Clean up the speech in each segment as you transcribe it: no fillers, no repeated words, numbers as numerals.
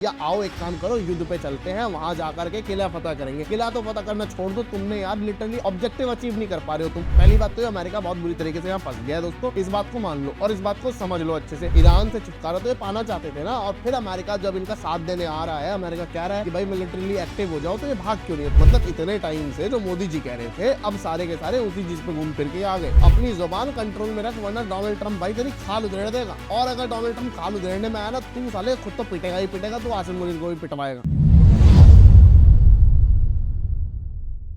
या आओ एक काम करो, युद्ध पे चलते हैं, वहां जाकर के किला फतह करेंगे। किला तो फतह करना छोड़ दो, तुमने यार लिटरली ऑब्जेक्टिव अचीव नहीं कर पा रहे हो तुम। पहली बात तो अमेरिका बहुत बुरी तरीके से यहाँ फंस गया है दोस्तों, इस बात को मान लो और इस बात को समझ लो अच्छे से। ईरान से छुटकारा तो ये पाना चाहते थे ना, और फिर अमेरिका जब इनका साथ देने आ रहा है, अमेरिका कह रहा है कि भाई मिलिटरीली एक्टिव हो जाओ, तो ये भाग क्यों नहीं है? मतलब इतने टाइम से जो मोदी जी कह रहे थे, अब सारे के सारे उसी चीज पे घूम फिर के आ गए। अपनी जुबान कंट्रोल में रख, वरना डोनाल्ड ट्रंप भाई तेरी खाल उधेड़ देगा। और अगर डोनाल्ड ट्रंप खाल उधेड़ने में आया ना, तू साले खुद तो पिटेगा ही पिटेगा, तो आसिम मुनीर को भी पिटवाएगा।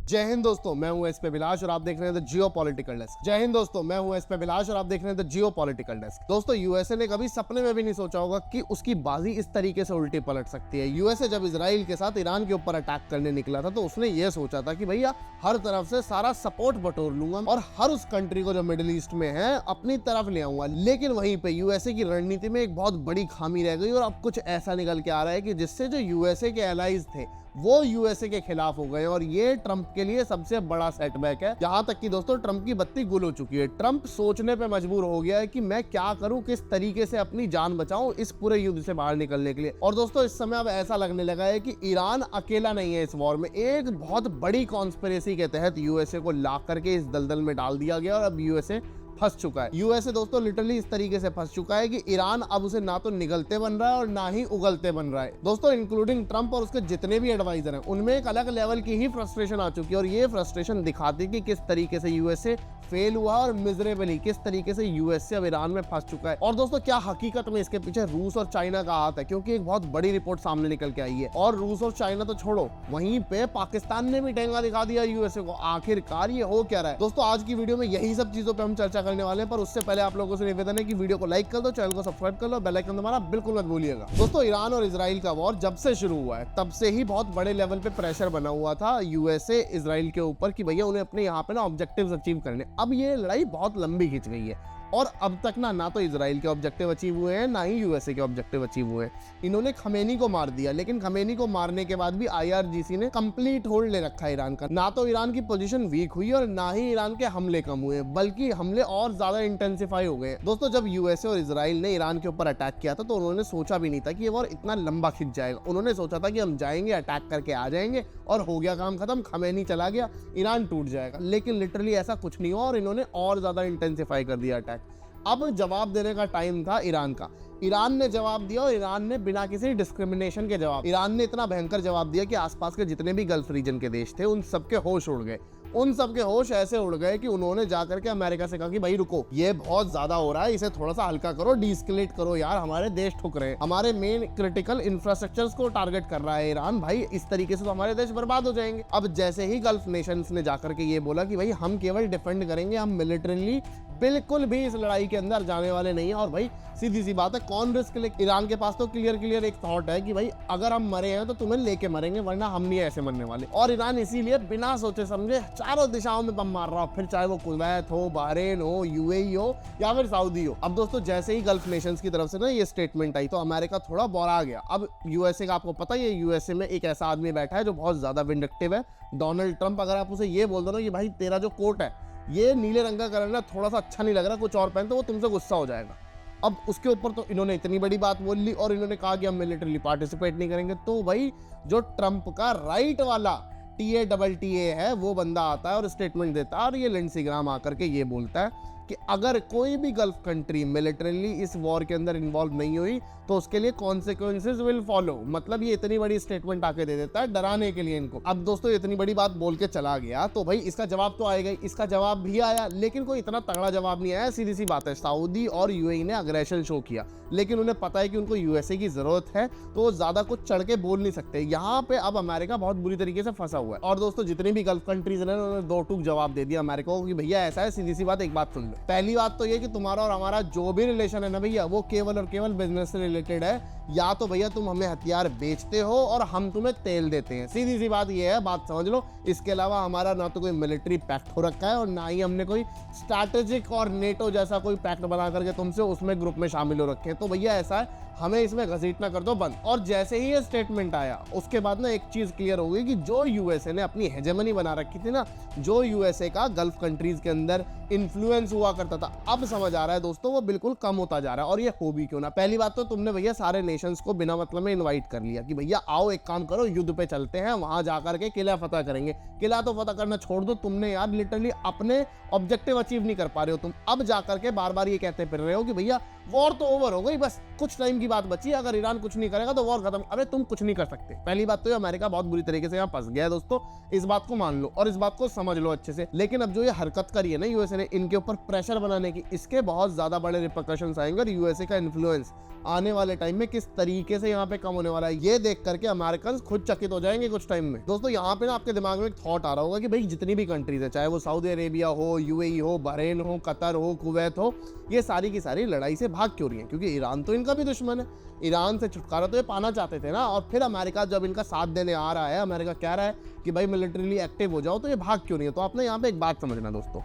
जय हिंद दोस्तों, मैं हूं एसपी अभिलाष और आप देख रहे हैं द जियोपॉलिटिकल डेस्क। जय हिंद दोस्तों, मैं हूं एसपी अभिलाष और आप देख रहे हैं द जियोपॉलिटिकल डेस्क। दोस्तों, यूएसए ने कभी सपने में भी नहीं सोचा होगा कि उसकी बाजी इस तरीके से उल्टी पलट सकती है। यूएसए जब इजराइल के साथ ईरान के ऊपर अटैक करने निकला था, तो उसने ये सोचा था कि भैया हर तरफ से सारा सपोर्ट बटोर लूंगा और हर उस कंट्री को जो मिडिल ईस्ट में है अपनी तरफ ले आऊंगा। लेकिन वहीं पे यूएसए की रणनीति में एक बहुत बड़ी खामी रह गई और अब कुछ ऐसा निकल के आ रहा है कि जिससे जो यूएसए के एलाइज थे वो यूएसए के खिलाफ हो गए, और ये ट्रंप के लिए सबसे बड़ा सेटबैक है। यहां तक कि दोस्तों ट्रंप की बत्ती गुल हो चुकी है। ट्रंप सोचने पे मजबूर हो गया है कि मैं क्या करूं, किस तरीके से अपनी जान बचाऊं इस पूरे युद्ध से बाहर निकलने के लिए। और दोस्तों इस समय अब ऐसा लगने लगा है कि ईरान अकेला नहीं है इस वॉर में। एक बहुत बड़ी कॉन्स्पिरेसी के तहत यूएसए को ला करके इस दलदल में डाल दिया गया और अब यूएसए फंस चुका है। यूएसए दोस्तों लिटरली इस तरीके से फंस चुका है कि ईरान अब उसे ना तो निगलते बन रहा है और ना ही उगलते बन रहा है। दोस्तों इंक्लूडिंग ट्रंप और उसके जितने भी एडवाइजर हैं, उनमें एक अलग लेवल की ही फ्रस्ट्रेशन आ चुकी है, और ये फ्रस्ट्रेशन दिखाती है कि किस तरीके से यूएसए फेल हुआ और मिजरेबली किस तरीके से यूएसए अब ईरान में फंस चुका है। और दोस्तों क्या हकीकत में इसके पीछे रूस और चाइना का हाथ है? क्योंकि एक बहुत बड़ी रिपोर्ट सामने निकल के आई है, और रूस और चाइना तो छोड़ो, वहीं पे पाकिस्तान ने भी ठेंगा दिखा दिया यूएसए को। आखिरकार ये हो क्या रहा है? दोस्तों आज की वीडियो में यही सब चीजों पे हम चर्चा करने वाले हैं, पर उससे पहले आप लोगों से निवेदन है कि वीडियो को लाइक कर दो, चैनल को सब्सक्राइब कर लो, बेल आइकन दबाना बिल्कुल मत भूलिएगा। दोस्तों ईरान और इजराइल का वॉर जब से शुरू हुआ है, तब से ही बहुत बड़े लेवल पे प्रेशर बना हुआ था यूएसए इजराइल के ऊपर कि भैया उन्हें अपने यहाँ पे ना ऑब्जेक्टिव्स अचीव करने। अब ये लड़ाई बहुत लंबी खिंच गई है, और अब तक ना तो इजराइल के ऑब्जेक्टिव अचीव हुए हैं, ना ही यूएसए के ऑब्जेक्टिव अचीव हुए हैं। इन्होंने खमेनी को मार दिया, लेकिन खमेनी को मारने के बाद भी आईआरजीसी ने कंप्लीट होल्ड ले रखा है ईरान का। ना तो ईरान की पोजीशन वीक हुई और ना ही ईरान के हमले कम हुए, बल्कि हमले और ज्यादा इंटेंसिफाई हो गए। दोस्तों जब यूएसए और इजराइल ने ईरान के ऊपर अटैक किया था, तो उन्होंने सोचा भी नहीं था कि ये वॉर इतना लंबा खिंच जाएगा। उन्होंने सोचा था कि हम जाएंगे, अटैक करके आ जाएंगे और हो गया काम खत्म, खमेनी चला गया, ईरान टूट जाएगा। लेकिन लिटरली ऐसा कुछ नहीं हुआ और इन्होंने और ज्यादा इंटेंसिफाई कर दिया अटैक। अब जवाब देने का टाइम था ईरान का। ईरान ने जवाब दिया, और ईरान ने बिना किसी डिस्क्रिमिनेशन के जवाब। ईरान ने इतना भयंकर जवाब दिया कि आसपास के जितने भी गल्फ रीजन के देश थे, उन सबके होश उड़ गए। उन सबके होश ऐसे उड़ गए कि उन्होंने जाकर के अमेरिका से कहा कि भाई रुको, ये बहुत ज्यादा हो रहा है, इसे थोड़ा सा हल्का करो, डीस्केलेट करो यार, हमारे देश ठुक रहे हैं, हमारे मेन क्रिटिकल इंफ्रास्ट्रक्चर्स को टारगेट कर रहा है ईरान, भाई इस तरीके से तो हमारे देश बर्बाद हो जाएंगे। अब जैसे ही गल्फ नेशंस ने जाकर के ये बोला कि भाई हम केवल डिफेंड करेंगे, हम मिलिटरीली बिल्कुल भी इस लड़ाई के अंदर जाने वाले नहीं है, और भाई सीधी सी बात है, कौन रिस्क ले? ईरान के पास तो क्लियर एक थॉट है कि भाई अगर हम मरे हैं तो तुम्हें लेके मरेंगे, वरना हम नहीं ऐसे मरने वाले। और ईरान इसीलिए बिना सोचे समझे चारों दिशाओं में बम मार रहा हो, फिर चाहे वो कुवैत हो, बहरीन हो, यूएई हो या फिर सऊदी हो। अब दोस्तों जैसे ही गल्फ नेशंस की तरफ से ना ये स्टेटमेंट आई, तो अमेरिका थोड़ा बौरा गया। अब यूएसए का आपको पता ही है, यूएसए में एक ऐसा आदमी बैठा है जो बहुत ज्यादा विंडक्टिव है, डोनाल्ड ट्रंप। अगर आप उसे ये बोल दो ना कि भाई तेरा जो कोट है ये नीले रंग का कलर ना थोड़ा सा अच्छा नहीं लग रहा, कुछ और पहन, तो वो तुमसे गुस्सा हो जाएगा। अब उसके ऊपर तो इन्होंने इतनी बड़ी बात बोल ली, और इन्होंने कहा कि हम मिलिटरीली पार्टिसिपेट नहीं करेंगे। तो भाई जो ट्रंप का राइट वाला TA है, वो बंदा आता है और स्टेटमेंट देता है, और ये लिंडसी ग्राहम आकर के ये बोलता है कि अगर कोई भी गल्फ कंट्री मिलिटरीली इस वॉर के अंदर इन्वॉल्व नहीं हुई तो उसके लिए कॉन्सिक्वेंसेस विल फॉलो। मतलब ये इतनी बड़ी स्टेटमेंट आके दे देता है डराने के लिए इनको। अब दोस्तों इतनी बड़ी बात बोल के चला गया, तो भाई इसका जवाब तो आएगा ही। इसका जवाब भी आया, लेकिन कोई इतना तगड़ा जवाब नहीं आया। सीधी सी बात है, सऊदी और यूएई ने अग्रेशन शो किया, लेकिन उन्हें पता है कि उनको यूएसए की जरूरत है, तो वो ज्यादा कुछ चढ़ के बोल नहीं सकते। यहाँ पे अब अमेरिका बहुत बुरी तरीके से फंसा हुआ है। और दोस्तों जितनी भी गल्फ कंट्रीज है, उन्होंने दो टूक जवाब दे दिया अमेरिका को कि भैया ऐसा है, सीधी सी बात, एक बात सुन लो। पहली बात तो ये कि तुम्हारा और हमारा जो भी रिलेशन है ना भैया, वो केवल और केवल बिजनेस से रिलेटेड है। या तो भैया तुम हमें हथियार बेचते हो और हम तुम्हें तेल देते हैं, सीधी सी बात ये है, बात समझ लो। इसके अलावा हमारा ना तो कोई मिलिट्री पैक्ट हो रखा है, और ना ही हमने कोई स्ट्रैटेजिक और नेटो जैसा कोई पैक्ट बना करके तुमसे उसमें ग्रुप में शामिल हो रखे हैं। तो भैया ऐसा है, हमें इसमें घसीटना कर दो बंद। और जैसे ही ये स्टेटमेंट आया, उसके बाद ना एक चीज क्लियर हो गई कि जो यूएसए ने अपनी हेजेमनी बना रखी थी ना, जो यूएसए का गल्फ कंट्रीज के अंदर इन्फ्लुएंस हुआ हुआ करता था, अब समझ आ रहा है दोस्तों वो बिल्कुल कम होता जा रहा है। और ये हो भी क्यों ना। पहली बात तो तुमने भैया सारे नेशंस को बिना मतलब में इनवाइट कर लिया कि भैया आओ एक काम करो, युद्ध पे चलते हैं, वहां जाकर के किला फतह करेंगे। किला तो फतह करना छोड़ दो, तुमने यार लिटरली अपने ऑब्जेक्टिव अचीव नहीं कर पा रहे हो। तुम अब जाकर के बार बार ये कहते फिर रहे हो कि भैया वॉर तो ओवर हो गई, बस कुछ टाइम की बात बची है, अगर ईरान कुछ नहीं करेगा तो वॉर खत्म। अरे तुम कुछ नहीं कर सकते। पहली बात तो ये अमेरिका बहुत बुरी तरीके से यहाँ फंस गया है दोस्तों, इस बात को मान लो और इस बात को समझ लो अच्छे से। लेकिन अब जो ये हरकत करी है ना यूएसए ने इनके ऊपर प्रेशर बनाने की, इसके बहुत ज्यादा बड़े रिपरकशंस आएंगे और यूएसए का इन्फ्लुएंस आने वाले टाइम में किस तरीके से यहाँ पे कम होने वाला है, ये देख करके अमेरिकन खुद चकित हो जाएंगे कुछ टाइम में। दोस्तों यहाँ पे ना आपके दिमाग में एक थॉट आ रहा होगा कि भाई जितनी भी कंट्रीज है, चाहे वो सऊदी अरेबिया हो, यूएई हो, बहरीन हो, कतर हो, कुवैत हो, ये सारी की सारी लड़ाई से भाग क्यों रही है? क्योंकि ईरान तो इनका भी दुश्मन है। ईरान से छुटकारा तो ये पाना चाहते थे ना। और फिर अमेरिका जब इनका साथ देने आ रहा है, अमेरिका कह रहा है कि भाई मिलिट्रीली एक्टिव हो जाओ, तो ये भाग क्यों नहीं है? तो आपने यहाँ पे एक बात समझना दोस्तों,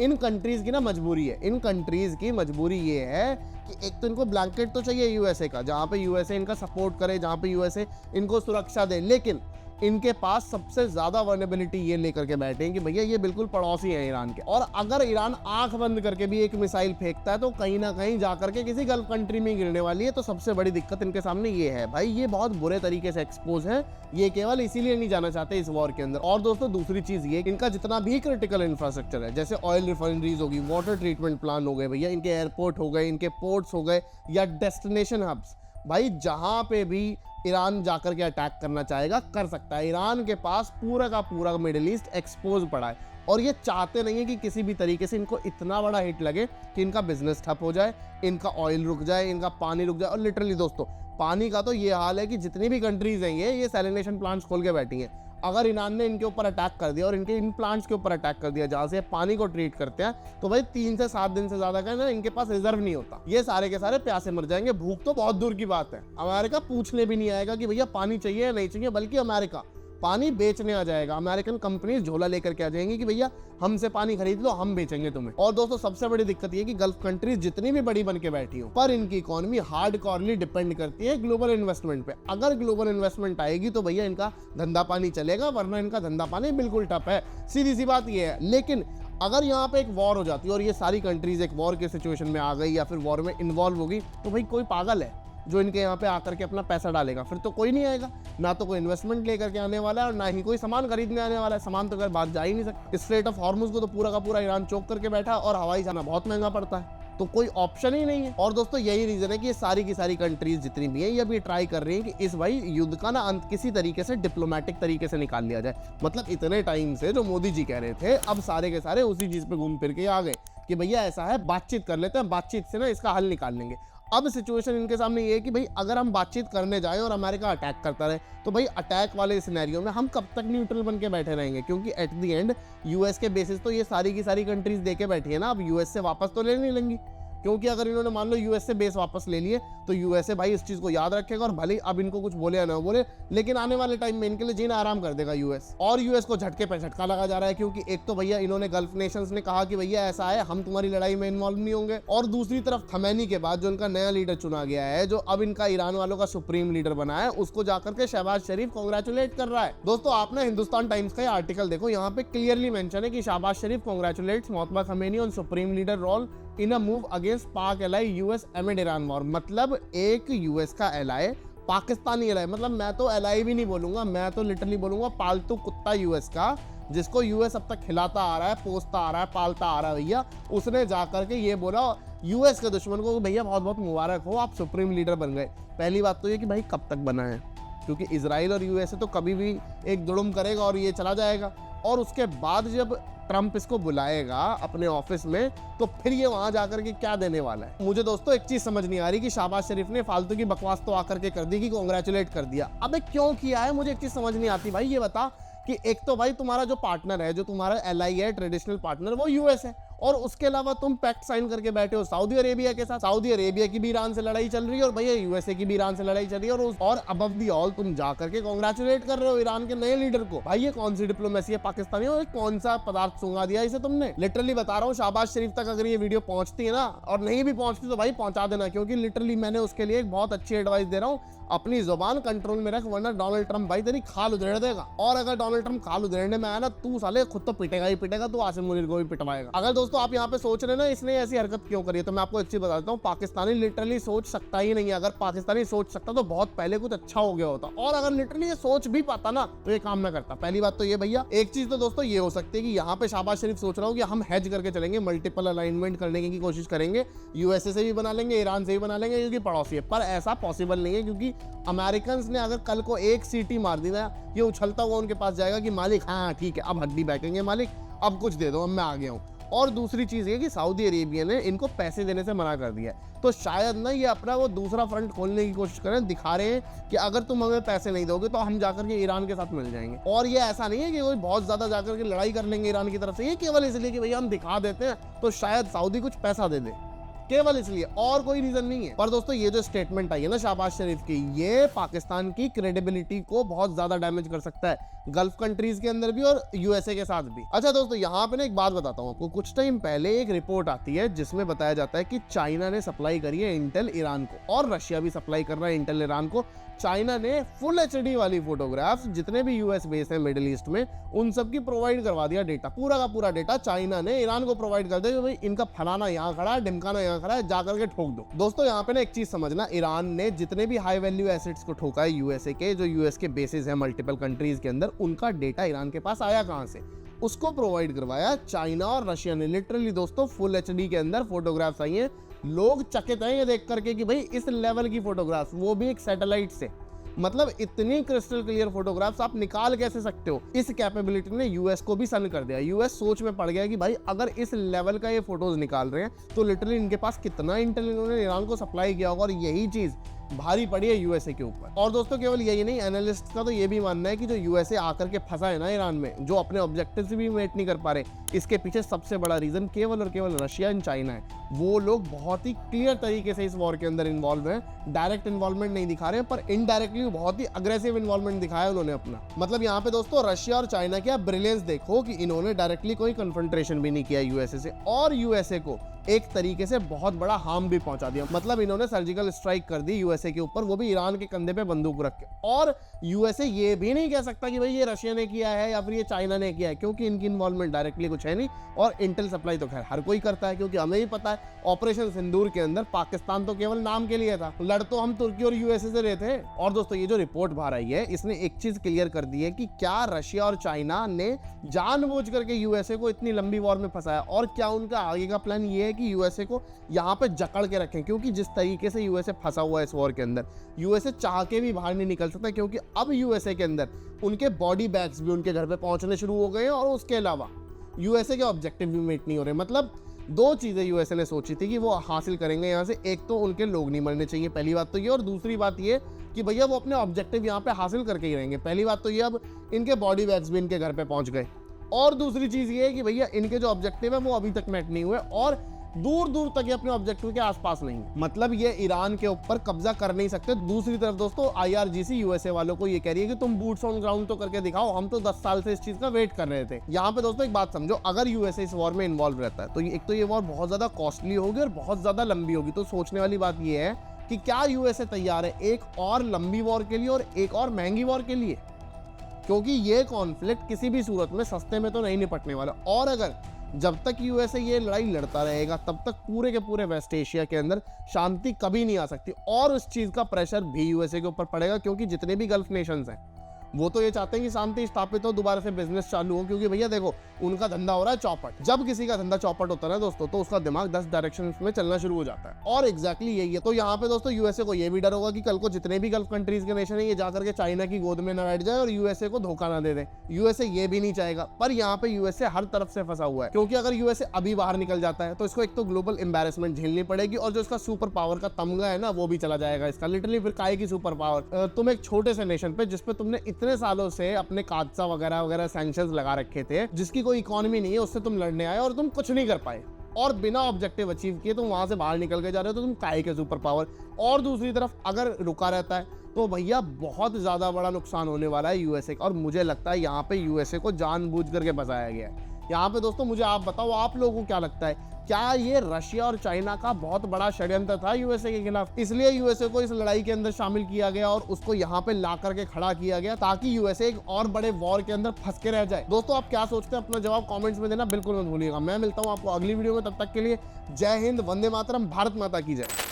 इन कंट्रीज की ना मजबूरी है। इन कंट्रीज की मजबूरी ये है कि एक तो इनको ब्लैंकेट तो चाहिए यूएसए का, जहां पे यूएसए इनका सपोर्ट करे, जहां पे यूएसए इनको सुरक्षा दे। लेकिन इनके पास सबसे ज्यादा वर्नेबिलिटी ये लेकर के बैठे हैं कि भैया ये बिल्कुल पड़ोसी हैं ईरान के, और अगर ईरान आंख बंद करके भी एक मिसाइल फेंकता है तो कहीं ना कहीं जाकर के किसी गल्फ कंट्री में गिरने वाली है। तो सबसे बड़ी दिक्कत इनके सामने ये है भाई, ये बहुत बुरे तरीके से एक्सपोज है, ये केवल इसीलिए नहीं जाना चाहते इस वॉर के अंदर। और दोस्तों दूसरी चीज ये, इनका जितना भी क्रिटिकल इंफ्रास्ट्रक्चर है, जैसे ऑयल रिफाइनरीज होगी, वाटर ट्रीटमेंट प्लांट हो गए भैया, इनके एयरपोर्ट हो गए, इनके पोर्ट्स हो गए, या डेस्टिनेशन हब्स, भाई जहां पे भी ईरान जाकर के अटैक करना चाहेगा कर सकता है। ईरान के पास पूरा का पूरा मिडिल ईस्ट एक्सपोज पड़ा है, और ये चाहते नहीं है कि किसी भी तरीके से इनको इतना बड़ा हिट लगे कि इनका बिजनेस ठप हो जाए, इनका ऑयल रुक जाए, इनका पानी रुक जाए। और लिटरली दोस्तों पानी का तो ये हाल है कि जितनी भी कंट्रीज हैं ये सैलिनेशन प्लांट्स खोल के बैठी हैं। अगर ईरान ने इनके ऊपर अटैक कर दिया और इनके इन प्लांट्स के ऊपर अटैक कर दिया जहां से पानी को ट्रीट करते हैं, तो भाई 3 से 7 दिन से ज्यादा का ना इनके पास रिजर्व नहीं होता, ये सारे के सारे प्यासे मर जाएंगे। भूख तो बहुत दूर की बात है, अमेरिका पूछने भी नहीं आएगा कि भैया पानी चाहिए या नहीं चाहिए, बल्कि अमेरिका पानी बेचने आ जाएगा। अमेरिकन कंपनीज झोला लेकर के आ जाएंगी कि भैया हमसे पानी खरीद लो, हम बेचेंगे तुम्हें। और दोस्तों सबसे बड़ी दिक्कत ये कि गल्फ कंट्रीज जितनी भी बड़ी बन के बैठी हो, पर इनकी इकोनॉमी हार्डकोरली डिपेंड करती है ग्लोबल इन्वेस्टमेंट पे। अगर ग्लोबल इन्वेस्टमेंट आएगी तो भैया इनका धंधा पानी चलेगा, वरना इनका धंधा पानी बिल्कुल ठप है, सीधी सी बात ये है। लेकिन अगर यहाँ पे एक वॉर हो जाती है और ये सारी कंट्रीज एक वॉर के सिचुएशन में आ गई या फिर वॉर में इन्वॉल्व होगी, तो भाई कोई पागल है जो इनके यहाँ पे आकर के अपना पैसा डालेगा? फिर तो कोई नहीं आएगा, ना तो कोई इन्वेस्टमेंट लेकर के आने वाला है और ना ही कोई सामान खरीदने आने वाला है। सामान तो बात जा ही नहीं सकता। स्ट्रेट ऑफ हॉर्मुज को तो पूरा का पूरा ईरान चौक करके बैठा, और हवाई जाना बहुत महंगा पड़ता है, तो कोई ऑप्शन ही नहीं है। और दोस्तों यही रीजन है कि ये सारी की सारी कंट्रीज जितनी भी हैं ये अभी ट्राई कर रही हैं कि इस भाई युद्ध का ना अंत किसी तरीके से डिप्लोमेटिक तरीके से निकाल लिया जाए। मतलब इतने टाइम से जो मोदी जी कह रहे थे, अब सारे के सारे उसी चीज पे घूम फिर के आ गए कि भैया ऐसा है, बातचीत कर लेते हैं, बातचीत से ना इसका हल निकाल लेंगे। अब सिचुएशन इनके सामने ये है कि भाई अगर हम बातचीत करने जाएं और अमेरिका अटैक करता रहे, तो भाई अटैक वाले सिनेरियो में हम कब तक न्यूट्रल बन के बैठे रहेंगे? क्योंकि एट द एंड यूएस के बेसिस तो ये सारी की सारी कंट्रीज देके बैठी है ना, अब यूएस से वापस तो ले नहीं लेंगी। क्योंकि अगर इन्होंने मान लो यूएस से बेस वापस ले लिए तो यूएसए भाई इस चीज को याद रखेगा, और भले अब इनको कुछ बोले या ना बोले, लेकिन आने वाले टाइम में इनके लिए जीना आराम कर देगा यूएस। और यूएस को झटके पे झटका लगा जा रहा है, क्योंकि एक तो भैया इन्होंने गल्फ नेशंस ने कहा कि भैया ऐसा है, हम तुम्हारी लड़ाई में इन्वॉल्व नहीं होंगे, और दूसरी तरफ खमैनी के बाद जो इनका नया लीडर चुना गया है, जो अब इनका ईरान वालों का सुप्रीम लीडर बना है, उसको जाकर के शहबाज शरीफ कांग्रेचुलेट कर रहा है। दोस्तों आप ना हिंदुस्तान टाइम्स का आर्टिकल देखो, यहाँ पे क्लियरली मेंशन है कि Shehbaz Sharif congratulates Mojtaba Khamenei on supreme leader role in a move against Pak ally US amid Iran war. मतलब एक यूएस का एलाई पाकिस्तानी एलाई, मतलब मैं तो एलाई भी नहीं बोलूंगा, मैं तो लिटरली बोलूंगा पालतू कुत्ता यूएस का, जिसको यूएस अब तक खिलाता आ रहा है, पोसता आ रहा है, पालता आ रहा है भैया, उसने जाकर के ये बोला यूएस के दुश्मन को भैया बहुत बहुत मुबारक हो, आप सुप्रीम लीडर बन गए। पहली बात तो ये कि भाई कब तक बना है, क्योंकि इजराइल और यूएसए तो कभी भी एक दुड़ुम करेगा और ये चला जाएगा, और उसके बाद जब ट्रंप इसको बुलाएगा अपने ऑफिस में तो फिर ये वहां जाकर के क्या देने वाला है। मुझे दोस्तों एक चीज समझ नहीं आ रही कि शहबाज शरीफ ने फालतू की बकवास तो आकर के कर दी कि कांग्रेचुलेट कर दिया। अबे क्यों किया है, मुझे एक चीज समझ नहीं आती भाई। ये बता कि एक तो भाई तुम्हारा जो पार्टनर है, जो तुम्हारा एलआई है, ट्रेडिशनल पार्टनर, वो यूएस है, और उसके अलावा तुम पैक्ट साइन करके बैठे हो सऊदी अरेबिया के साथ। सऊदी अरेबिया की भी ईरान से लड़ाई चल रही है और भैया यूएसए की भी ईरान से लड़ाई चल रही है, और अबव दी ऑल तुम जा करके कांग्रेचुलेट कर रहे हो ईरान के नए लीडर को। भाई ये कौन सी डिप्लोमेसी है पाकिस्तानी, और कौन सा पदार्थ सूंघा दिया इसे तुमने? लिटरली बता रहा हूँ, शहबाज शरीफ तक अगर ये वीडियो पहुंचती है ना, और नहीं भी पहुंचती तो भाई पहुंचा देना, क्योंकि लिटरली मैंने उसके लिए एक बहुत अच्छी एडवाइस दे रहा हूँ, अपनी जुबान कंट्रोल में रख, वरना डोनाल्ड ट्रंप भाई तेरी खाल उधेड़ देगा। और अगर डोनाल्ड ट्रंप खाल उधेड़ने में आया ना, तू साले खुद तो पिटेगा ही पिटेगा, तू आसिम मुनीर को भी पिटवाएगा। अगर दोस्तों दोस्तों आप यहाँ पे सोच रहे हैं ना इसने ऐसी हरकत क्यों करी है, तो मैं आपको एक चीज बताता हूँ, पाकिस्तानी लिटरली सोच सकता ही नहीं है। अगर पाकिस्तानी सोच सकता तो बहुत पहले कुछ अच्छा हो गया होता, और अगर लिटरली ये सोच भी पाता ना तो ये काम ना करता। पहली बात तो ये भैया। एक चीज तो दोस्तों ये हो सकती है कि यहाँ पे शहबाज शरीफ सोच रहा हूँ कि हम हेज करके चलेंगे, मल्टीपल अलाइनमेंट करने की कोशिश करेंगे, यूएसए से भी बना लेंगे, ईरान से भी बना लेंगे क्योंकि पड़ोसी है। पर ऐसा पॉसिबल नहीं है, क्योंकि अमेरिकन ने अगर कल को एक सीटी मार दी ना, ये उछलता हुआ उनके पास जाएगा कि मालिक हाँ ठीक है, अब हड्डी बैठेंगे मालिक, अब कुछ दे दो, अब मैं आ गया हूँ। और दूसरी चीज ये कि सऊदी अरेबिया ने इनको पैसे देने से मना कर दिया है, तो शायद ना ये अपना वो दूसरा फ्रंट खोलने की कोशिश करें, दिखा रहे हैं कि अगर तुम हमें पैसे नहीं दोगे तो हम जाकर के ईरान के साथ मिल जाएंगे। और ये ऐसा नहीं है कि कोई बहुत ज्यादा जाकर के लड़ाई कर लेंगे ईरान की तरफ से, ये केवल इसलिए कि भैया हम दिखा देते हैं तो शायद सऊदी कुछ पैसा दे दे, केवल इसलिए, और कोई रीजन नहीं है। पर दोस्तों ये जो स्टेटमेंट आई है ना शहबाज शरीफ की, ये पाकिस्तान की क्रेडिबिलिटी को बहुत ज्यादा डैमेज कर सकता है, गल्फ कंट्रीज के अंदर भी और यूएसए के साथ भी। अच्छा दोस्तों यहाँ पे ना एक बात बताता हूँ आपको, कुछ टाइम पहले एक रिपोर्ट आती है जिसमें बताया जाता है कि चाइना ने सप्लाई करी है इंटेल ईरान को, और रशिया भी सप्लाई कर रहा है इंटेल ईरान को। चाइना ने फुल एचडी वाली फोटोग्राफ्स जितने भी यूएस बेस हैं मिडिल ईस्ट में, उन सब की प्रोवाइड करवा दिया डेटा, पूरा का पूरा डेटा चाइना ने ईरान को प्रोवाइड कर दिया कि भाई इनका फलाना यहाँ खड़ा है, ढिमकाना यहाँ खड़ा है, जाकर के ठोक दो। दोस्तों यहाँ पे ना एक चीज समझना, ईरान ने जितने भी हाई वैल्यू एसेट्स को ठोका है यूएसए के, जो यूएस के बेसिस है मल्टीपल कंट्रीज के अंदर, उनका डेटा ईरान के पास आया कहाँ से, उसको प्रोवाइड करवाया चाइना और रशिया ने। लिटरली दोस्तों फुल एचडी के अंदर फोटोग्राफ्स आई हैं, लोग चकित हैं ये देख करके कि भाई इस लेवल की फोटोग्राफ्स, वो भी एक सैटेलाइट से, मतलब इतनी क्रिस्टल क्लियर फोटोग्राफ्स आप निकाल कैसे सकते हो। इस कैपेबिलिटी ने यूएस को भी सन कर दिया। यूएस सोच में पड़ गया कि भाई अगर इस लेवल का ये फोटोज निकाल रहे हैं तो लिटरली इनके पास कितना इंटेल इन्होंने ईरान को सप्लाई किया होगा, और यही चीज भारी पड़ी है यूएसए के ऊपर। और दोस्तों केवल यही नहीं, एनालिस्ट का तो ये भी मानना है कि जो यूएसए आकर के फंसा है ना ईरान में, जो अपने ऑब्जेक्टिव से भी मेट नहीं कर पा रहे, इसके पीछे सबसे बड़ा रीजन केवल और केवल रशिया एंड चाइना है। वो लोग बहुत ही क्लियर तरीके से इस वॉर के अंदर इन्वॉल्व हैं, डायरेक्ट इन्वॉल्वमेंट नहीं दिखा रहे हैं, पर इनडायरेक्टली बहुत ही अग्रेसिव इन्वॉल्वमेंट दिखाया उन्होंने अपना। मतलब यहाँ पे दोस्तों रशिया और चाइना की आप ब्रिलियंस देखो कि इन्होंने डायरेक्टली कोई कन्फ्रंट्रेशन भी नहीं किया यूएसए से, और यूएसए को एक तरीके से बहुत बड़ा हार्म भी पहुंचा दिया। मतलब इन्होंने सर्जिकल स्ट्राइक कर दी यूएसए के ऊपर, वो भी ईरान के कंधे पे बंदूक रख के। और यूएसए ये भी नहीं कह सकता कि भाई ये रशिया ने किया है या फिर ये चाइना ने किया है, क्योंकि इनकी इन्वॉल्वमेंट डायरेक्टली कुछ है नहीं। और इंटेल सप्लाई तो खैर हर कोई करता है, क्योंकि हमें भी पता है ऑपरेशन सिंदूर के अंदर पाकिस्तान तो केवल नाम के लिए था, लड़ तो हम तुर्की और यूएसए से रहे थे। और दोस्तों ये जो रिपोर्ट बाहर आई है, इसने एक चीज क्लियर कर दी है कि क्या रशिया और चाइना ने जानबूझ करके यूएसए को इतनी लंबी वॉर में फंसाया, और क्या उनका आगे का प्लान ये है कि यूएसए को यहाँ पे जकड़ के रखें। क्योंकि जिस तरीके से यूएसए फंसा हुआ है इस वॉर के अंदर, यूएसए चाह के भी बाहर नहीं निकल सकता, क्योंकि अब यूएसए के अंदर उनके बॉडी बैग्स भी उनके घर पे पहुंचने शुरू हो गए हैं, और उसके अलावा यूएसए के ऑब्जेक्टिव भी मीट नहीं हो रहे। मतलब दो चीजें यूएसए ने सोची थी कि वो हासिल करेंगे यहाँ से, एक तो उनके लोग नहीं मरने चाहिए, पहली बात तो ये, और दूसरी बात ये कि भैया वो अपने ऑब्जेक्टिव यहाँ पे हासिल करके ही रहेंगे। पहली बात तो ये, अब इनके बॉडी बैग्स भी इनके घर पे पहुंच गए, और दूसरी चीज ये है कि भैया इनके जो ऑब्जेक्टिव है वो अभी तक मैट नहीं हुए, और दूर दूर तक ये अपने ऑब्जेक्टिव के आसपास नहीं है। मतलब ये ईरान के ऊपर कब्जा कर नहीं सकते। दूसरी तरफ दोस्तों आईआरजीसी यूएसए वालों को ये कह रही है कि तुम बूट्स ऑन ग्राउंड तो करके दिखाओ, हम तो 10 साल से इस चीज का वेट कर रहे थे। यहाँ पे दोस्तों एक बात समझो, अगर यूएसए इस वॉर में इन्वॉल्व रहता है तो एक तो ये वॉर बहुत ज्यादा कॉस्टली होगी और बहुत ज्यादा लंबी होगी। तो सोचने वाली बात ये है कि क्या यूएसए तैयार है एक और लंबी वॉर के लिए और एक और महंगी वॉर के लिए, क्योंकि ये कॉन्फ्लिक्ट किसी भी सूरत में सस्ते में तो नहीं निपटने वाला। और अगर जब तक यूएसए ये लड़ाई लड़ता रहेगा तब तक पूरे के पूरे वेस्ट एशिया के अंदर शांति कभी नहीं आ सकती, और उस चीज का प्रेशर भी यूएसए के ऊपर पड़ेगा, क्योंकि जितने भी गल्फ नेशंस हैं वो तो ये चाहते हैं कि शांति स्थापित हो, दोबारा से बिजनेस चालू हो, क्योंकि भैया देखो उनका धंधा हो रहा है चौपट। जब किसी का धंधा चौपट होता है ना दोस्तों, तो उसका दिमाग 10 डायरेक्शन में चलना शुरू हो जाता है, और एग्जैक्टली यही है। तो यहाँ पे दोस्तों यूएसए को ये भी डर होगा कि कल को जितने भी गल्फ कंट्रीज के नेशन है ये जाकर के चाइना की गोद में न बैठ जाए और यूएसए को धोखा ना दे दे। यूएसए ये भी नहीं चाहेगा, पर यहाँ पे यूएसए हर तरफ से फंसा हुआ है, क्योंकि अगर यूएसए अभी बाहर निकल जाता है तो इसको एक तो ग्लोबल एम्बैरेसमेंट झेलनी पड़ेगी, और जो इसका सुपर पावर का तमगा है ना वो भी चला जाएगा इसका। लिटरली फिर काहे की सुपर पावर, तुम एक छोटे से नेशन पे जिसपे तुमने इतने सालों से अपने कादसा वगैरह वगैरह सैंक्शंस लगा रखे थे, जिसकी कोई इकोनॉमी नहीं है, उससे तुम लड़ने आए और तुम कुछ नहीं कर पाए, और बिना ऑब्जेक्टिव अचीव किए तुम वहां से बाहर निकल के जा रहे हो, तो तुम काहे के सुपर पावर। और दूसरी तरफ अगर रुका रहता है तो भैया बहुत ज्यादा बड़ा नुकसान होने वाला है यूएसए का, और मुझे लगता है यहाँ पे यूएसए को जानबूझ करके फंसाया गया है। यहाँ पे दोस्तों मुझे आप बताओ, आप लोगों को क्या लगता है क्या ये रशिया और चाइना का बहुत बड़ा षड्यंत्र था यूएसए के खिलाफ? इसलिए यूएसए को इस लड़ाई के अंदर शामिल किया गया और उसको यहाँ पे ला करके खड़ा किया गया ताकि यूएसए एक और बड़े वॉर के अंदर फंस के रह जाए। दोस्तों आप क्या सोचते हैं? अपना जवाब कमेंट्स में देना बिल्कुल मत भूलिएगा। मैं मिलता हूँ आपको अगली वीडियो में, तब तक के लिए जय हिंद, वंदे मातरम, भारत माता की जय।